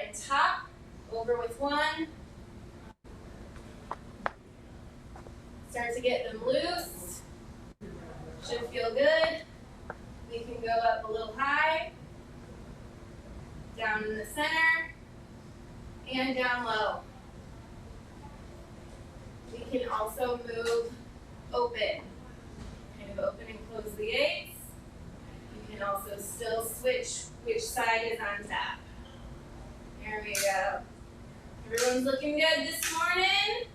and top. Over with one. Start to get them loose. Should feel good. We can go up a little high, down in the center, and down low. We can also move open. Kind of open and close the gates. You can also still switch which side is on top. There we go. Everyone's looking good this morning?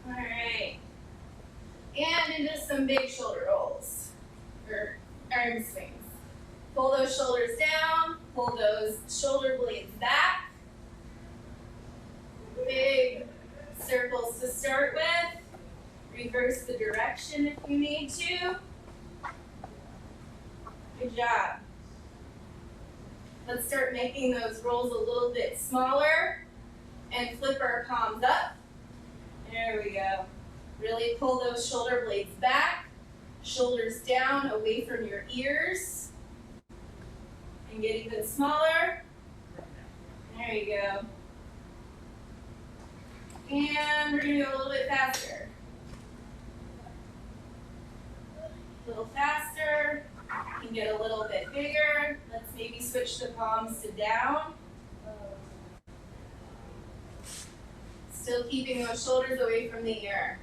All right. And into some big shoulder rolls, or arm swings. Pull those shoulders down, pull those shoulder blades back. Big circles to start with. Reverse the direction if you need to. Good job. Let's start making those rolls a little bit smaller and flip our palms up. There we go. Really pull those shoulder blades back, shoulders down away from your ears. And get even smaller. There you go. And we're going to go a little bit faster. A little faster. You can get a little bit bigger. Let's maybe switch the palms to down. Still keeping those shoulders away from the ear.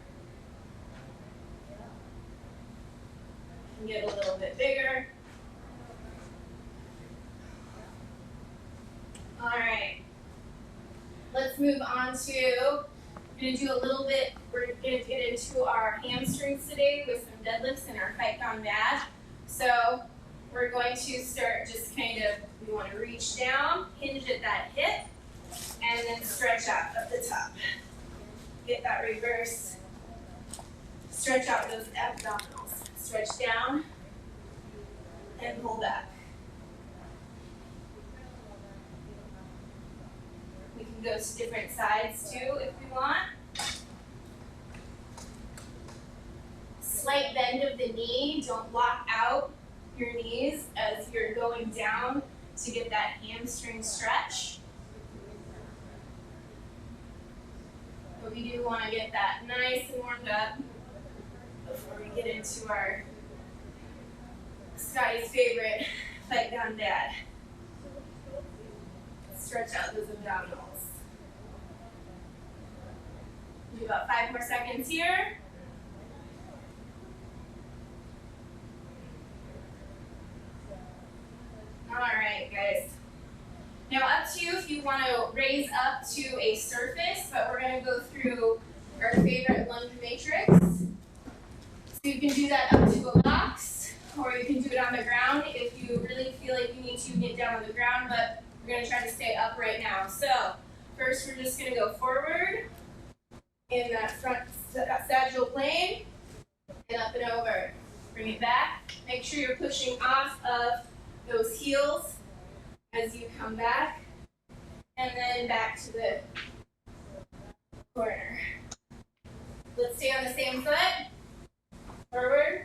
You can get a little bit bigger. All right. Let's move on to, we're going to do a little bit, we're going to get into our hamstrings today with some deadlifts and our Fight Gone Bad. So we're going to start just kind of, we want to reach down, hinge at that hip, and then stretch out at the top. Get that reverse. Stretch out those abdominals. Stretch down and pull back. We can go to different sides too if we want. Slight bend of the knee. Don't block out your knees as you're going down to get that hamstring stretch. But we do want to get that nice and warmed up before we get into our Scotty's favorite, Fight Gone Bad. Stretch out those abdominals. Do about 5 more seconds here. All right, guys. Now up to you if you want to raise up to a surface, but we're going to go through our favorite lunge matrix. So you can do that up to a box, or you can do it on the ground if you really feel like you need to get down on the ground, but we're going to try to stay up right now. So first we're just going to go forward in that front sagittal plane and up and over. Bring it back. Make sure you're pushing off of those heels as you come back, and then back to the corner. Let's stay on the same foot. Forward.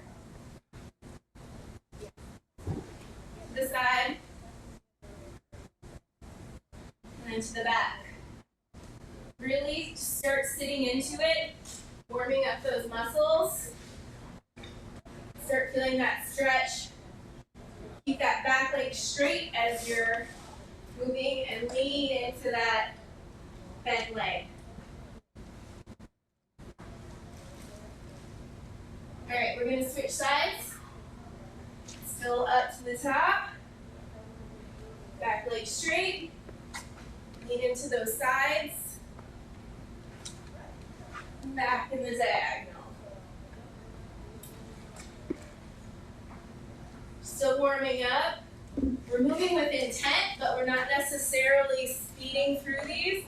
To the side. And then to the back. Really start sitting into it, warming up those muscles. Start feeling that stretch. Keep that back leg straight as you're moving and lean into that bent leg. All right, we're going to switch sides. Still up to the top. Back leg straight. Lean into those sides. Back in the diagonal. Still warming up. We're moving with intent, but we're not necessarily speeding through these.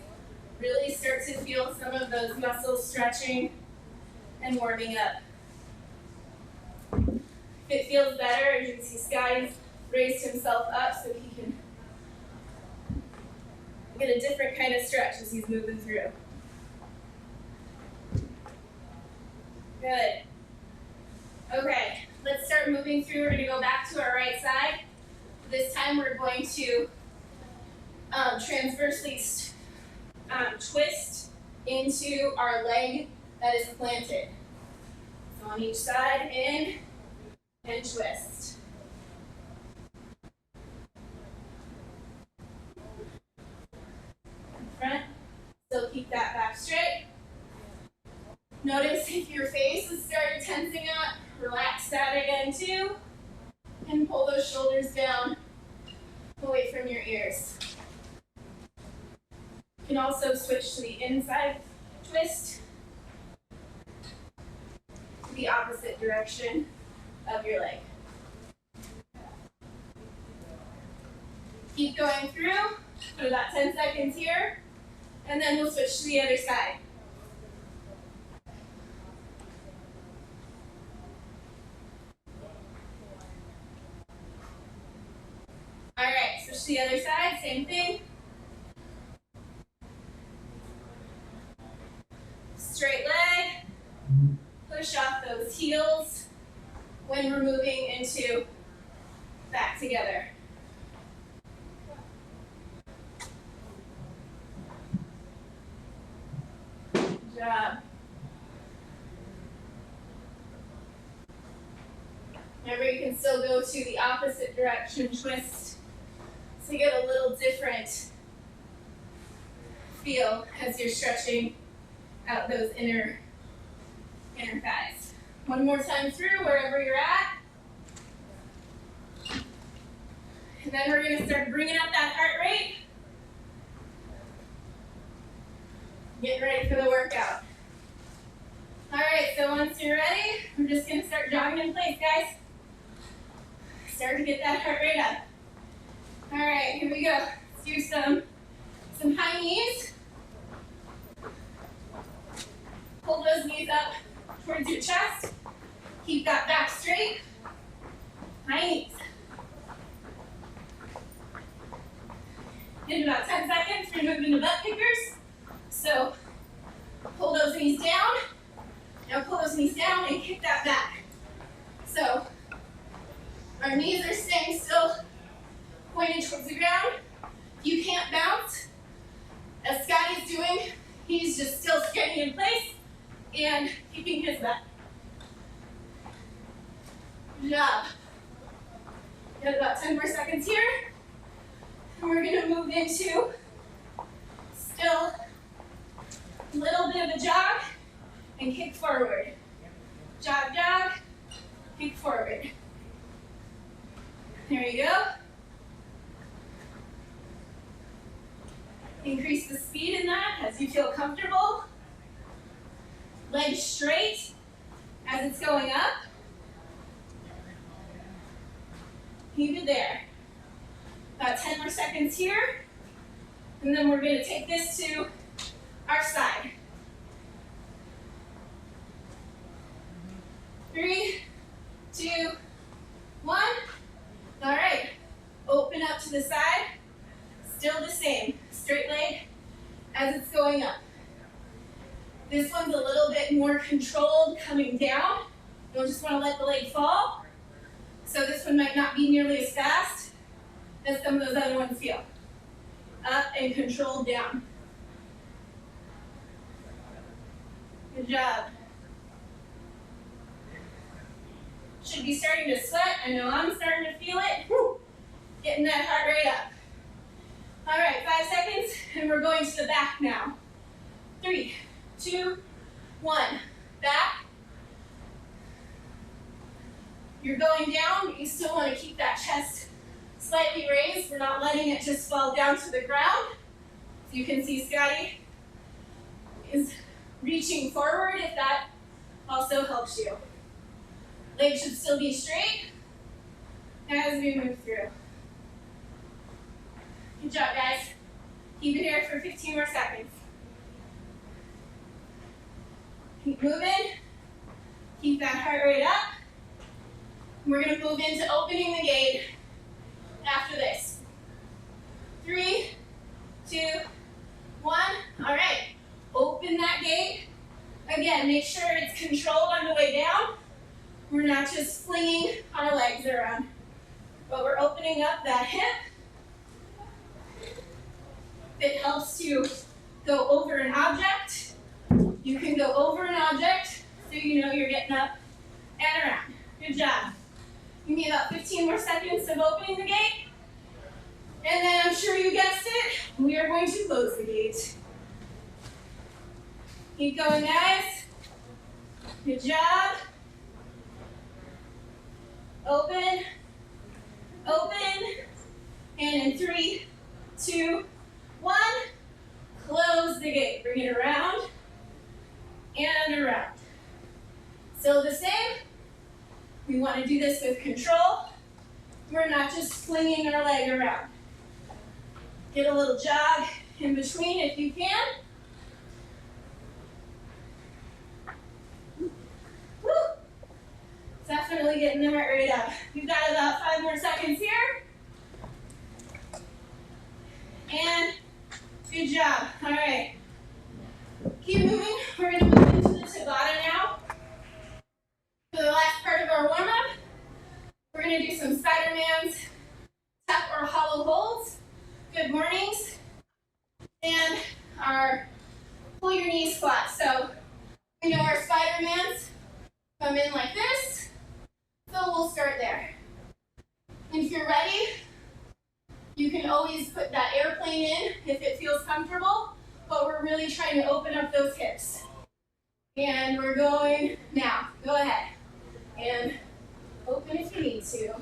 Really start to feel some of those muscles stretching and warming up. If it feels better, as you can see, Scotty's raised himself up so he can get a different kind of stretch as he's moving through. Good. Okay, let's start moving through. We're going to go back to our right side. This time we're going to transversely twist into our leg that is planted. So on each side, in and twist. In front, still keep that back straight. Notice if your face is starting tensing up, relax that again too. And pull those shoulders down away from your ears. You can also switch to the inside twist, to the opposite direction of your leg. Keep going through for about 10 seconds here, and then we'll switch to the other side. All right, switch to the other side, same thing. Straight leg, push off those heels when we're moving into back together. Good job. Remember, you can still go to the opposite direction twist to get a little different feel as you're stretching out those inner thighs. One more time through, wherever you're at. And then we're going to start bringing up that heart rate. Get ready for the workout. All right, so once you're ready, we're just going to start jogging in place, guys. Start to get that heart rate up. All right, here we go. Let's do some high knees. Pull those knees up towards your chest. Keep that back straight. High knees. In about 10 seconds, we're moving to butt kickers. So pull those knees down. Now pull those knees down and kick that back. So our knees are staying still, pointed towards the ground. You can't bounce. As Scotty's doing, he's just still getting in place and keeping his back. Good job. Got about 10 more seconds here. And we're going to move into still a little bit of a jog and kick forward. Jog, jog, kick forward. There you go. Increase the speed in that as you feel comfortable. Legs straight as it's going up. Keep it there. About 10 more seconds here. And then we're going to take this to our side. 3, 2, 1. All right. Open up to the side. Still the same. Straight leg as it's going up. This one's a little bit more controlled coming down. You don't just want to let the leg fall. So this one might not be nearly as fast as some of those other ones feel. Up and controlled down. Good job. Should be starting to sweat. I know I'm starting to feel it. Woo. Getting that heart rate up. All right, 5 seconds, and we're going to the back now. 3, 2, 1. Back. You're going down, but you still want to keep that chest slightly raised. We're not letting it just fall down to the ground. So you can see Scotty is reaching forward if that also helps you. Legs should still be straight as we move through. Good job, guys. Keep it here for 15 more seconds. Keep moving. Keep that heart rate up. We're going to move into opening the gate after this. 3, 2, 1. All right. Open that gate. Again, make sure it's controlled on the way down. We're not just flinging our legs around, but we're opening up that hip. it helps to go over an object, you can go over an object so you know you're getting up and around. Good job. Give me about 15 more seconds of opening the gate. And then I'm sure you guessed it, we are going to close the gate. Keep going, guys. Good job. Open, open, and in 3, 2, 1, close the gate. Bring it around and around. Still the same. We want to do this with control. We're not just flinging our leg around. Get a little jog in between if you can. Woo! Definitely getting the heart rate up. You've got about 5 more seconds here. And good job. All right. Keep moving. We're going to move into the Tabata now. For the last part of our warm-up, we're going to do some Spider-Man's tuck or hollow holds. Good mornings. And our pull your knee squat. So we know our Spider-Mans come in like this. So we'll start there. And if you're ready, you can always put that airplane in if it feels comfortable, but we're really trying to open up those hips. And we're going now. Go ahead. And open if you need to.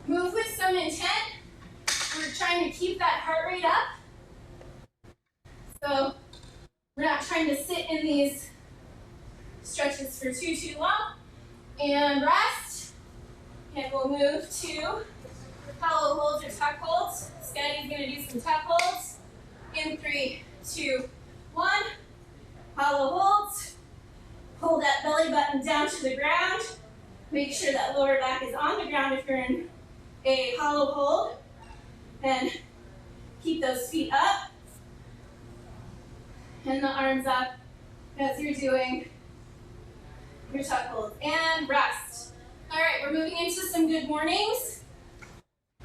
Move with some intent. We're trying to keep that heart rate up. So we're not trying to sit in these stretches for too long. And rest. And we'll move to hollow holds or tuck holds. Scotty's going to do some tuck holds. In 3, 2, 1. Hollow holds. Pull that belly button down to the ground. Make sure that lower back is on the ground if you're in a hollow hold. And keep those feet up. And the arms up as you're doing your tuck holds. And rest. All right, we're moving into some good mornings.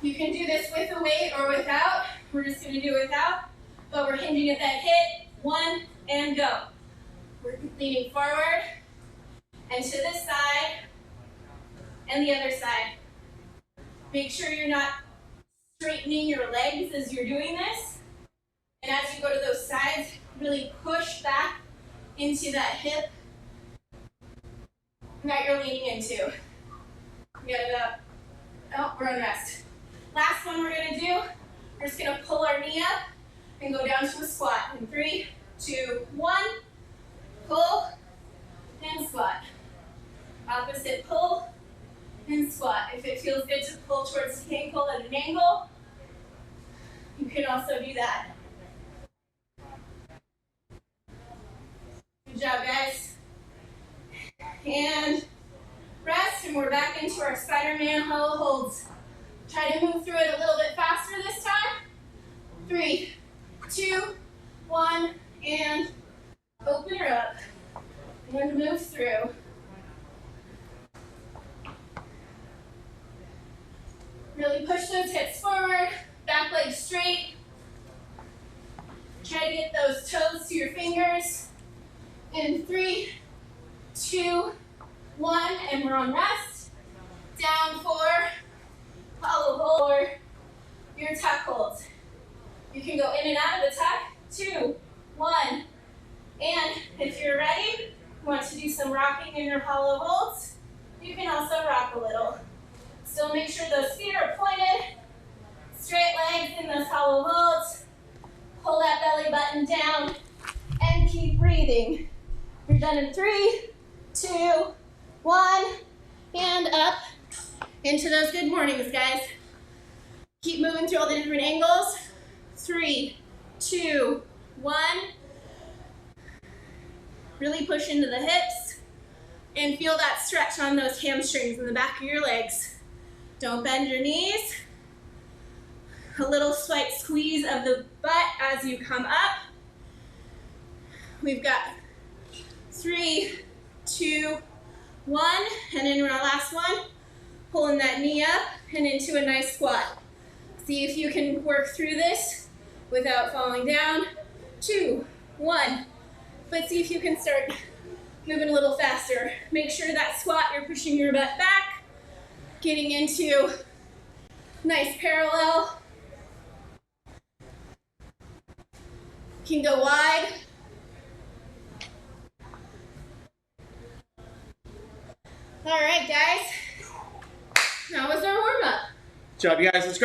You can do this with a weight or without. We're just going to do it without. But we're hinging at that hit. 1 and go. We're leaning forward and to this side and the other side. Make sure you're not straightening your legs as you're doing this. And as you go to those sides, really push back into that hip that you're leaning into. We got about, oh, we're on rest. Last one we're going to do, we're just going to pull our knee up and go down to a squat. In 3, 2, 1. Pull and squat. Opposite pull and squat. If it feels good to pull towards the ankle at an angle, you can also do that. Good job, guys. And rest, and we're back into our Spider-Man hollow holds. Try to move through it a little bit faster this time. 3, 2, 1, and open her up and move through. Really push those hips forward, back leg straight. Try to get those toes to your fingers. In 3, 2, 1, and we're on rest. Down 4, hollow hold, or your tuck holds. You can go in and out of the tuck. 2, 1, and if you're ready, you want to do some rocking in your hollow holds, you can also rock a little. Still make sure those feet are pointed, straight legs in those hollow holds. Pull that belly button down and keep breathing. You're done in 3, 2, 1, and up into those good mornings, guys. Keep moving through all the different angles. 3, 2, 1. Really push into the hips and feel that stretch on those hamstrings in the back of your legs. Don't bend your knees. A little slight squeeze of the butt as you come up. We've got 3, 2, 1, and in our last one, pulling that knee up and into a nice squat. See if you can work through this without falling down. 2, 1. But see if you can start moving a little faster. Make sure that squat, you're pushing your butt back, getting into nice parallel. Can go wide. All right, guys. That was our warm-up. Good job, you guys. Let's go.